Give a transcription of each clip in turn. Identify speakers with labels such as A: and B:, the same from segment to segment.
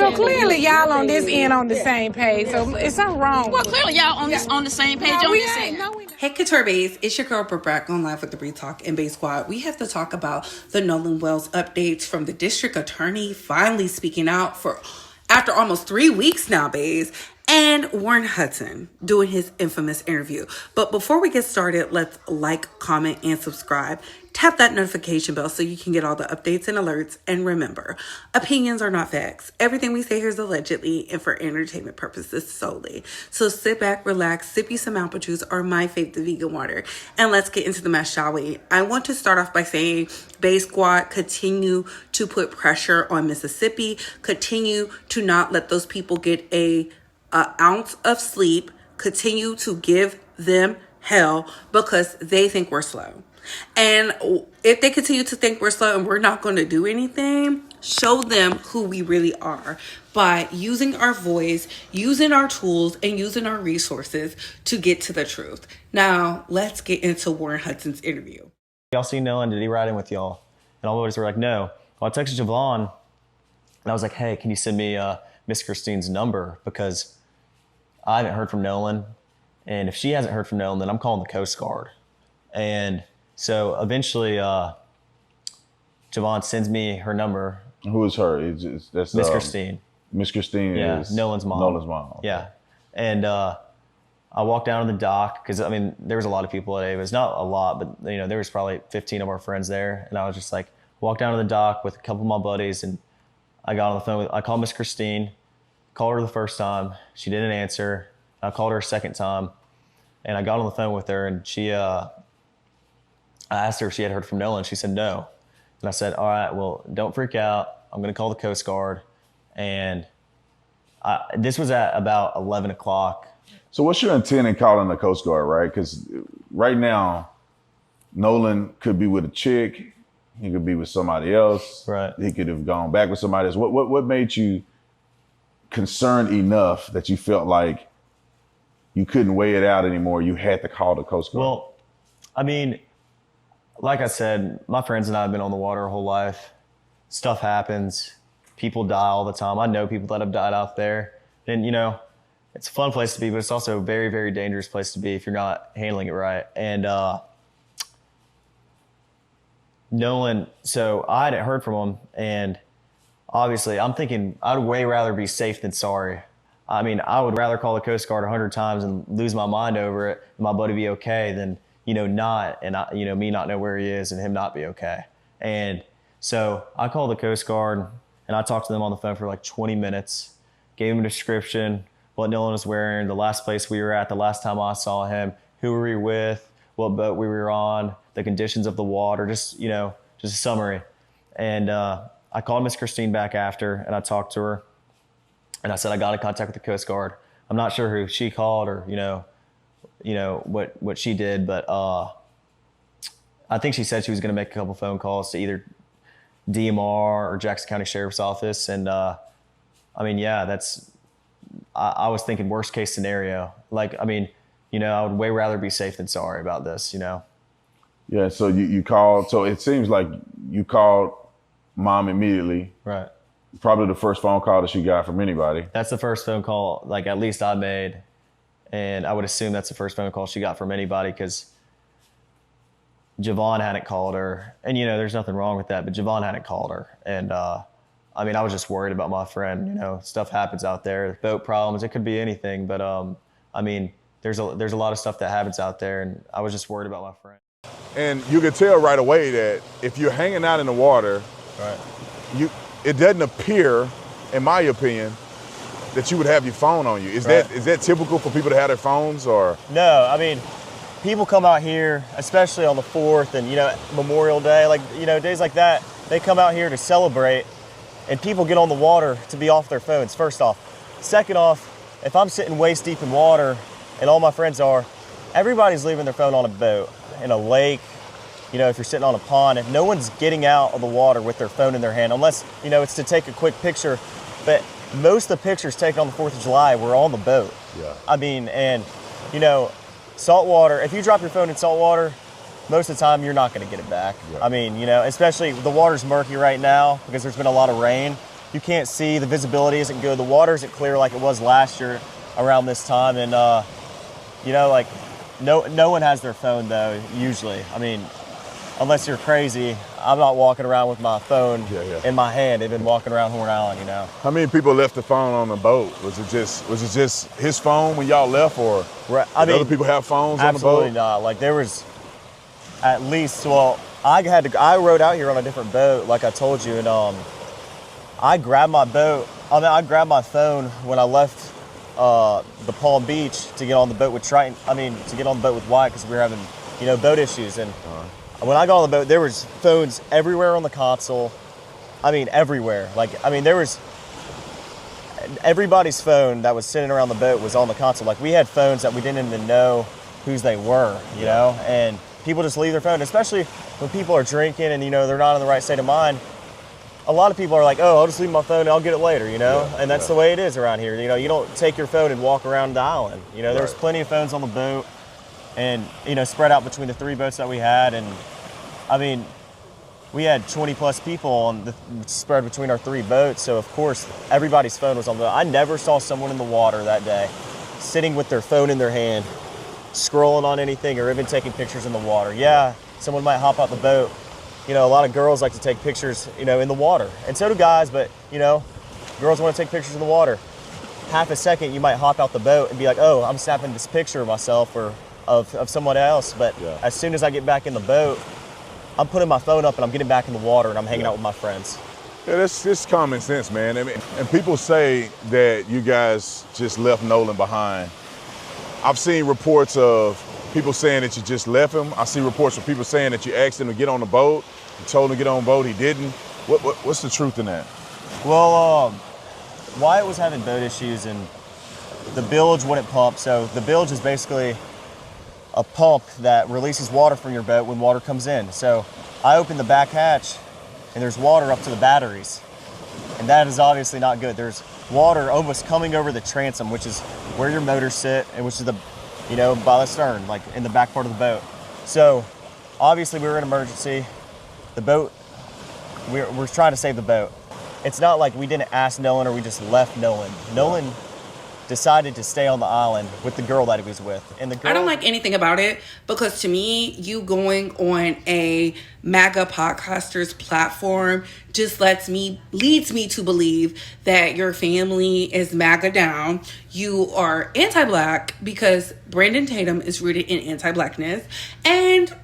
A: So clearly y'all on this end on the same page. So is something wrong?
B: Well, clearly y'all on the same page on this end.
C: Hey Couture Bays, it's your girl Brooke on Live with the Bree Talk and Bay Squad. We have to talk about the Nolan Wells updates from the district attorney finally speaking out for after almost 3 weeks now, bays. And Warren Hudson doing his infamous interview. But before we get started, let's like, comment, and subscribe. Tap that notification bell so you can get all the updates and alerts. And remember, opinions are not facts. Everything we say here is allegedly and for entertainment purposes solely. So sit back, relax, sip you some apple juice or my favorite vegan water. And let's get into the mess, shall we? I want to start off by saying Bay Squad continue to put pressure on Mississippi. Continue to not let those people get an ounce of sleep. Continue to give them hell because they think we're slow. And if they continue to think we're slow and we're not going to do anything, show them who we really are by using our voice, using our tools, and using our resources to get to the truth. Now, let's get into Warren Hudson's interview.
D: Y'all seen Nolan? Did he ride in with y'all? And all the boys were like, no. Well, I texted Javon, and I was like, hey, can you send me Miss Christine's number? Because I haven't heard from Nolan. And if she hasn't heard from Nolan, then I'm calling the Coast Guard. And so eventually, Javon sends me her number.
E: Who is her? That's
D: Miss Christine.
E: Miss Christine is
D: Nolan's mom.
E: Nolan's mom. Okay.
D: Yeah. And I walked down to the dock because, I mean, there was a lot of people at Ava. It's not a lot, but, you know, there was probably 15 of our friends there. And I was just like, walked down to the dock with a couple of my buddies, and I got on the phone. I called Miss Christine, called her the first time. She didn't answer. I called her a second time, and I got on the phone with her, and I asked her if she had heard from Nolan. She said no. And I said, all right, well, don't freak out. I'm going to call the Coast Guard. And this was at about 11 o'clock.
E: So what's your intent in calling the Coast Guard, right? Because right now, Nolan could be with a chick. He could be with somebody else.
D: Right.
E: He could have gone back with somebody else. What made you concerned enough that you felt like you couldn't weigh it out anymore? You had to call the Coast Guard.
D: Well, I mean, like I said, my friends and I have been on the water our whole life. Stuff happens. People die all the time. I know people that have died out there. And, you know, it's a fun place to be, but it's also a very, very dangerous place to be if you're not handling it right. And Nolan, so I hadn't heard from him. And obviously, I'm thinking I'd way rather be safe than sorry. I mean, I would rather call the Coast Guard 100 times and lose my mind over it and my buddy be okay than, you know, not, and me not know where he is and him not be okay. And so I called the Coast Guard and I talked to them on the phone for like 20 minutes, gave him a description, what Nolan was wearing, the last place we were at, the last time I saw him, who were we with, what boat we were on, the conditions of the water, just a summary. And I called Miss Christine back after and I talked to her and I said, I got in contact with the Coast Guard. I'm not sure who she called or, what she did, but I think she said she was going to make a couple phone calls to either DMR or Jackson County Sheriff's Office. And I was thinking worst case scenario. Like, I mean, I would way rather be safe than sorry about this,
E: Yeah, so you called. So it seems like you called mom immediately.
D: Right.
E: Probably the first phone call that she got from anybody.
D: That's the first phone call, like, at least I made. And I would assume that's the first phone call she got from anybody because Javon hadn't called her. And, there's nothing wrong with that, but Javon hadn't called her. And, I was just worried about my friend. Stuff happens out there, boat problems. It could be anything. But, there's a lot of stuff that happens out there, and I was just worried about my friend.
F: And you can tell right away that if you're hanging out in the water,
D: right,
F: it doesn't appear, in my opinion, that you would have your phone on you. Is that typical for people to have their phones, or?
D: No, people come out here, especially on the 4th and, Memorial Day, days like that, they come out here to celebrate, and people get on the water to be off their phones, first off. Second off, if I'm sitting waist deep in water, and all my friends are, everybody's leaving their phone on a boat, in a lake, if you're sitting on a pond, and no one's getting out of the water with their phone in their hand, unless, it's to take a quick picture. But most of the pictures taken on the 4th of July were on the boat.
E: Yeah.
D: Salt water, if you drop your phone in salt water, most of the time you're not going to get it back.
E: Yeah.
D: Especially the water's murky right now because there's been a lot of rain. you can't see, the visibility isn't good, the water isn't clear like it was last year around this time, and like no one has their phone though usually. I mean, unless you're crazy, I'm not walking around with my phone in my hand. They've been walking around Horn Island,
F: How many people left the phone on the boat? Was it just his phone when y'all left, or
D: Right.
F: did other people have phones on the boat?
D: Absolutely not. Like there was at least, I rode out here on a different boat, like I told you, and I grabbed my phone when I left the Palm Beach to get on the boat with Triton. To get on the boat with Wyatt because we were having, boat issues. And when I got on the boat, there was phones everywhere on the console. Everywhere. There was everybody's phone that was sitting around the boat was on the console. Like we had phones that we didn't even know whose they were, you know, and people just leave their phone, especially when people are drinking and, they're not in the right state of mind. A lot of people are like, oh, I'll just leave my phone and I'll get it later, and that's the way it is around here. You don't take your phone and walk around the island. There's plenty of phones on the boat and, spread out between the 3 boats that we had. And we had 20 plus people spread between our 3 boats. So of course, everybody's phone was on the boat. I never saw someone in the water that day sitting with their phone in their hand, scrolling on anything or even taking pictures in the water. Yeah, someone might hop out the boat. A lot of girls like to take pictures, in the water. And so do guys, but, girls want to take pictures in the water. Half a second, you might hop out the boat and be like, oh, I'm snapping this picture of myself or of someone else. But as soon as I get back in the boat, I'm putting my phone up and I'm getting back in the water and I'm hanging out with my friends.
F: Yeah, that's common sense, man. And people say that you guys just left Nolan behind. I've seen reports of people saying that you just left him. I see reports of people saying that you asked him to get on the boat. You told him to get on the boat. He didn't. What's the truth in that?
D: Well, Wyatt was having boat issues and the bilge wouldn't pump. So the bilge is basically a pump that releases water from your boat when water comes in. So I opened the back hatch and there's water up to the batteries. And that is obviously not good. There's water almost coming over the transom, which is where your motors sit and which is by the stern, like in the back part of the boat. So obviously we were in emergency. The boat, we're trying to save the boat. It's not like we didn't ask Nolan or we just left Nolan. Nolan decided to stay on the island with the girl that he was with. And the girl,
C: I don't like anything about it because to me, you going on a MAGA podcaster's platform just leads me to believe that your family is MAGA down. You are anti-Black because Brandon Tatum is rooted in anti-Blackness, and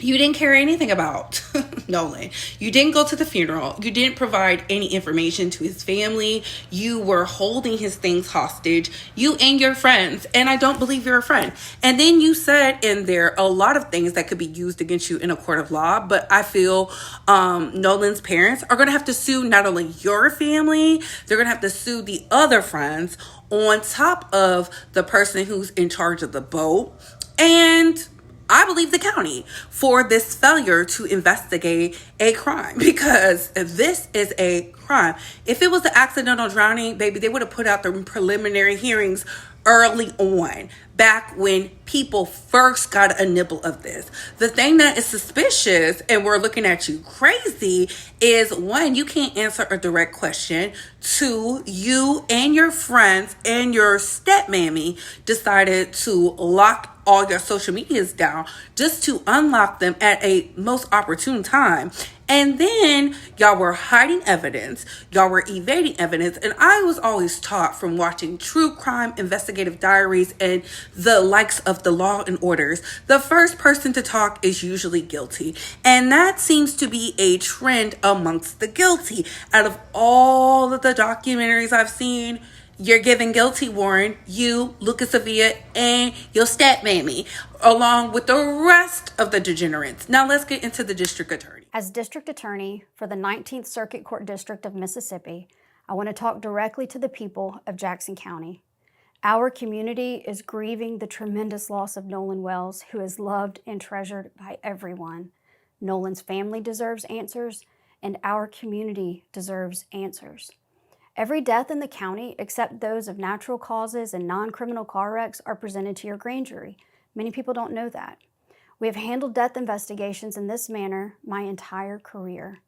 C: you didn't care anything about Nolan. You didn't go to the funeral. You didn't provide any information to his family. You were holding his things hostage. You and your friends. And I don't believe you're a friend. And then you said in there a lot of things that could be used against you in a court of law. But I feel Nolan's parents are going to have to sue not only your family, they're going to have to sue the other friends on top of the person who's in charge of the boat. And I believe the county for this failure to investigate a crime, because this is a crime. If it was the accidental drowning, baby, they would have put out the preliminary hearings early on, back when people first got a nibble of this. The thing that is suspicious, and we're looking at you crazy, is 1, you can't answer a direct question. 2, you and your friends and your stepmammy decided to lock all your social medias down just to unlock them at a most opportune time. And then y'all were hiding evidence. Y'all were evading evidence. And I was always taught from watching true crime investigative diaries and the likes of the Law and Orders, the first person to talk is usually guilty. And that seems to be a trend amongst the guilty. Out of all of the documentaries I've seen, you're giving guilty, Warren, you, Lucas Avia, and your stepmammy, along with the rest of the degenerates. Now let's get into the district attorney.
G: As district attorney for the 19th Circuit Court District of Mississippi, I want to talk directly to the people of Jackson County. Our community is grieving the tremendous loss of Nolan Wells, who is loved and treasured by everyone. Nolan's family deserves answers, and our community deserves answers. Every death in the county, except those of natural causes and non-criminal car wrecks, are presented to your grand jury. Many people don't know that. We have handled death investigations in this manner my entire career.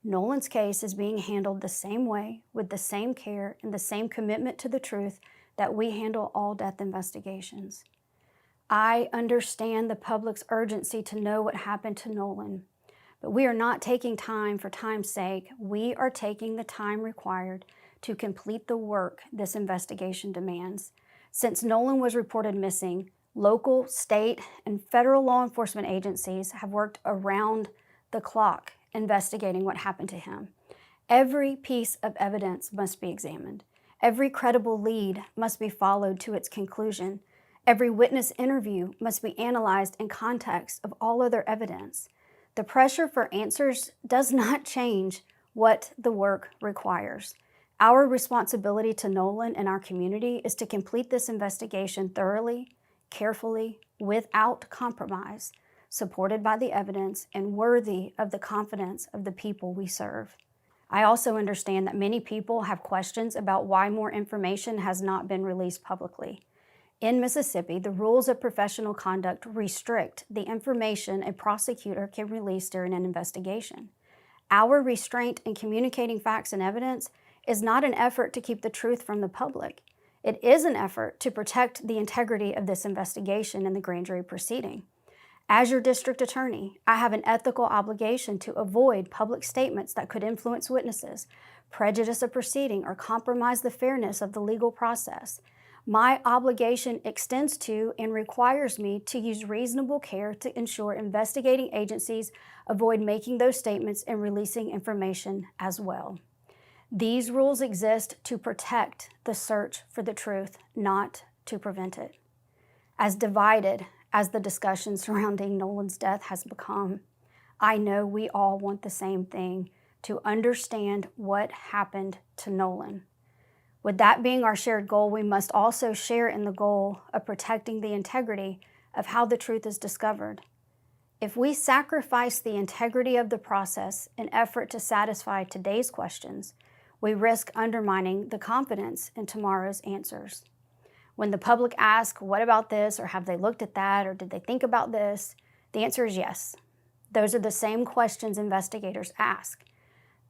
G: Nolan's case is being handled the same way, with the same care and the same commitment to the truth that we handle all death investigations. I understand the public's urgency to know what happened to Nolan, but we are not taking time for time's sake. We are taking the time required to complete the work this investigation demands. Since Nolan was reported missing, local, state, and federal law enforcement agencies have worked around the clock investigating what happened to him. Every piece of evidence must be examined. Every credible lead must be followed to its conclusion. Every witness interview must be analyzed in context of all other evidence. The pressure for answers does not change what the work requires. Our responsibility to Nolan and our community is to complete this investigation thoroughly, carefully, without compromise, supported by the evidence and worthy of the confidence of the people we serve. I also understand that many people have questions about why more information has not been released publicly. In Mississippi, the rules of professional conduct restrict the information a prosecutor can release during an investigation. Our restraint in communicating facts and evidence is not an effort to keep the truth from the public. It is an effort to protect the integrity of this investigation and the grand jury proceeding. As your district attorney, I have an ethical obligation to avoid public statements that could influence witnesses, prejudice a proceeding, or compromise the fairness of the legal process. My obligation extends to and requires me to use reasonable care to ensure investigating agencies avoid making those statements and releasing information as well. These rules exist to protect the search for the truth, not to prevent it. As divided as the discussion surrounding Nolan's death has become, I know we all want the same thing, to understand what happened to Nolan. With that being our shared goal, we must also share in the goal of protecting the integrity of how the truth is discovered. If we sacrifice the integrity of the process in effort to satisfy today's questions, we risk undermining the confidence in tomorrow's answers. When the public asks, what about this, or have they looked at that, or did they think about this? The answer is yes. Those are the same questions investigators ask.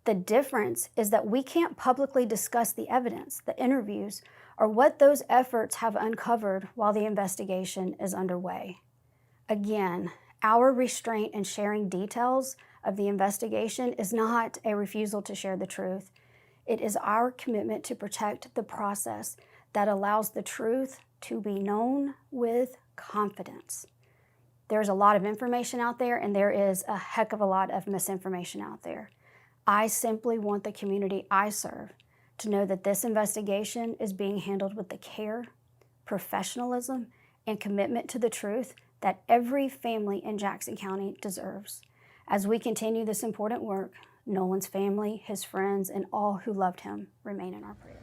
G: The difference is that we can't publicly discuss the evidence, the interviews, or what those efforts have uncovered while the investigation is underway. Again, our restraint in sharing details of the investigation is not a refusal to share the truth. It is our commitment to protect the process that allows the truth to be known with confidence. There's a lot of information out there, and there is a heck of a lot of misinformation out there. I simply want the community I serve to know that this investigation is being handled with the care, professionalism, and commitment to the truth that every family in Jackson County deserves. As we continue this important work, Nolan's family, his friends, and all who loved him remain in our prayers.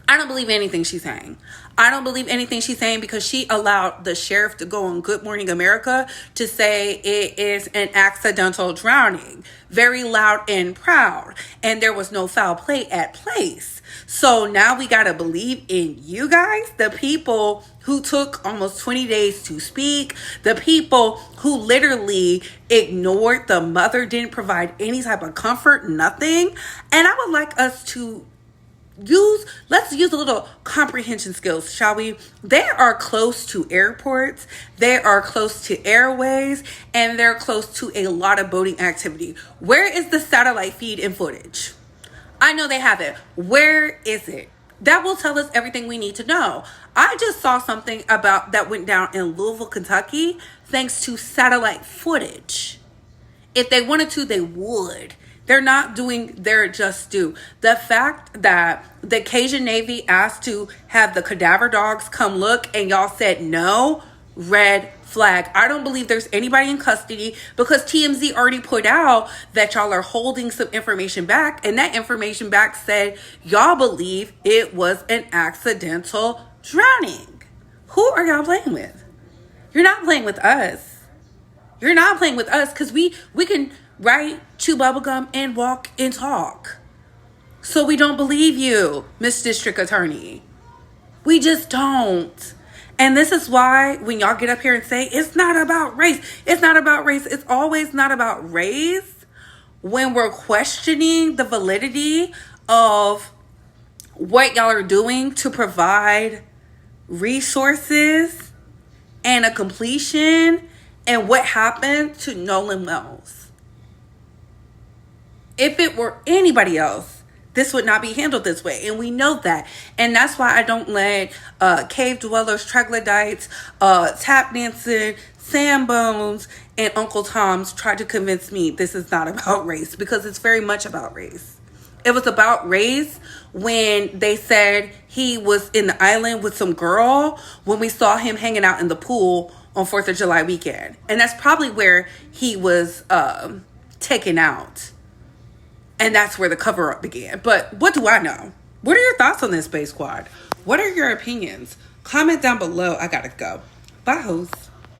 C: I don't believe anything she's saying. I don't believe anything she's saying because she allowed the sheriff to go on Good Morning America to say it is an accidental drowning. Very loud and proud. And there was no foul play at place. So now we got to believe in you guys, the people who took almost 20 days to speak, the people who literally ignored the mother, didn't provide any type of comfort, nothing. And I would like us to let's use a little comprehension skills, shall we? They are close to airports, they are close to airways, and they're close to a lot of boating activity. Where is the satellite feed and footage? I know they have it. Where is it? That will tell us everything we need to know. I just saw something about that went down in Louisville, Kentucky, thanks to satellite footage. If they wanted to, they would. They're not doing their just due. The fact that the Cajun Navy asked to have the cadaver dogs come look and y'all said no, red flag. I don't believe there's anybody in custody because TMZ already put out that y'all are holding some information back, and that information back said y'all believe it was an accidental drowning. Who are y'all playing with? You're not playing with us. You're not playing with us because we can chew bubblegum and walk and talk. So we don't believe you, Miss District Attorney. We just don't. And this is why when y'all get up here and say, it's not about race, it's not about race, it's always not about race. when we're questioning the validity of what y'all are doing to provide resources and a completion and what happened to Nolan Wells. If it were anybody else, this would not be handled this way. And we know that. And that's why I don't let cave dwellers, troglodytes, tap dancing, Sam Bones, and Uncle Tom's try to convince me this is not about race, because it's very much about race. It was about race when they said he was in the island with some girl when we saw him hanging out in the pool on 4th of July weekend. And that's probably where he was taken out. And that's where the cover-up began. But what do I know? What are your thoughts on this, Space Squad? What are your opinions? Comment down below. I gotta go. Bye, hoes.